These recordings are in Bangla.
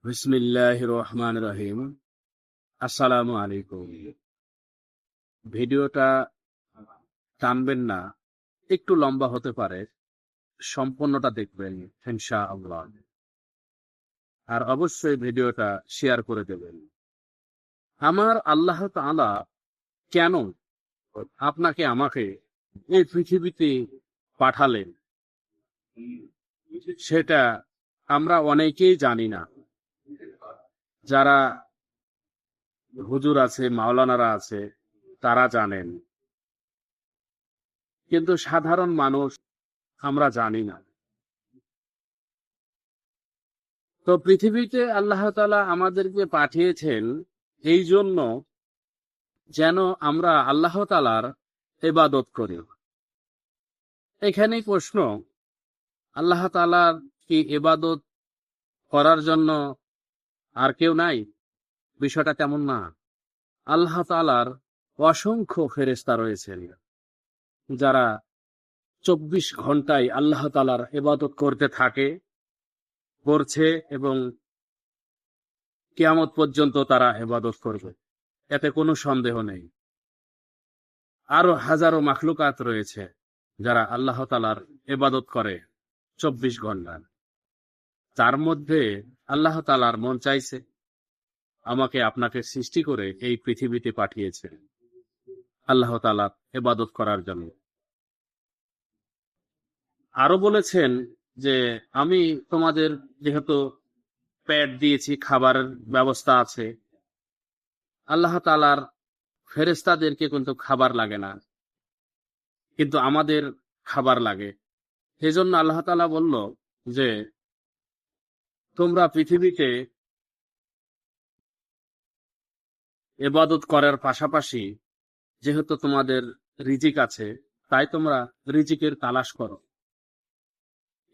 বিসমিল্লাহির রহমানির রহিম। আসসালামু আলাইকুম। ভিডিওটা টানবেন না, একটু লম্বা হতে পারে, সম্পূর্ণটা দেখবেন ইনশাআল্লাহ। আর অবশ্যই ভিডিওটা শেয়ার করে দেবেন। আমার আল্লাহ তাআলা কেন আপনাকে আমাকে এই পৃথিবীতে পাঠালেন সেটা আমরা অনেকেই জানি না। যারা হুজুর আছে, মাওলানারা আছে, তারা জানেন, কিন্তু সাধারণ মানুষ আমরা জানি না। তো পৃথিবীতে আল্লাহ তাআলা আমাদেরকে পাঠিয়েছেন এই জন্য যেন আমরা আল্লাহ তাআলার ইবাদত করি। এখানেই প্রশ্ন, আল্লাহ তাআলার কি ইবাদত করার জন্য আর কেউ নাই? বিষয়টা তেমন না। আল্লাহ তাআলার অসংখ্য ফেরেশতা রয়েছেন যারা 24 ঘন্টায় আল্লাহ তাআলার ইবাদত করতে থাকে, করছে এবং কিয়ামত পর্যন্ত তারা ইবাদত করবে, এতে কোনো সন্দেহ নেই। আরো হাজারো মাখলুকাত রয়েছে যারা আল্লাহ তাআলার ইবাদত করে 24 ঘন্টা। তার মধ্যে আল্লাহ তাআলার মন চাইছে আমাকে আপনাকে সৃষ্টি করে এই পৃথিবীতে পাঠিয়েছে আল্লাহ তাআলার ইবাদত করার জন্য। আরো বলেছেন যে আমি তোমাদের যেহেতু পেট দিয়েছি, খাবারের ব্যবস্থা আছে। আল্লাহ তাআলার ফেরেশতাদেরকে কিন্তু খাবার লাগে না, কিন্তু আমাদের খাবার লাগে। সেজন্য আল্লাহ তাআলা বলল যে তোমরা পৃথিবীতে ইবাদত করার পাশাপাশি যেহেতু তোমাদের রিজিক আছে, তাই তোমরা রিজিকের তালাশ করো।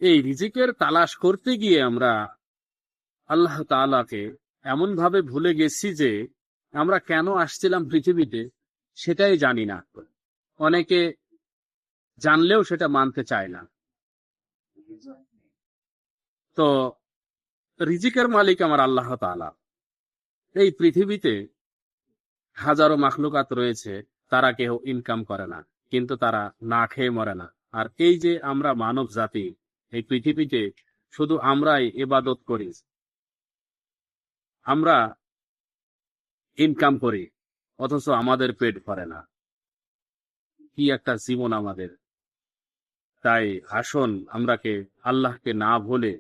এই রিজিকের তালাশ করতে গিয়ে আমরা আল্লাহ তাআলাকে এমন ভাবে ভুলে গেছি যে আমরা কেন আসছিলাম পৃথিবীতে সেটাই জানি না। অনেকে জানলেও সেটা মানতে চায় না। তো রিজিকের মালিক আমার আল্লাহ তাআলা। এই পৃথিবীতে হাজারো মাখলুকাত রয়েছে, তারা কেউ ইনকাম করে না, কিন্তু তারা না খেয়ে মরে না। আর এই যে আমরা মানব জাতি, এই পৃথিবীতে শুধু আমরাই ইবাদত করি, আমরা ইনকাম করি, অথচ আমাদের পেট ভরে না। কি একটা জীবন আমাদের! তাই আসুন আমরাকে আল্লাহকে না ভুলে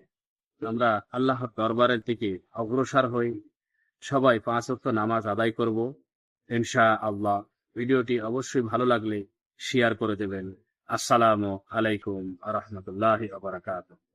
আমরা আল্লাহর দরবারের দিকে অগ্রসর হই। সবাই 5 ওয়াক্ত নামাজ আদায় করব ইনশাআল্লাহ। ভিডিওটি অবশ্যই ভালো লাগলে শেয়ার করে দেবেন। আসসালামু আলাইকুম ওয়া রাহমাতুল্লাহি ওয়া বারাকাতুহু।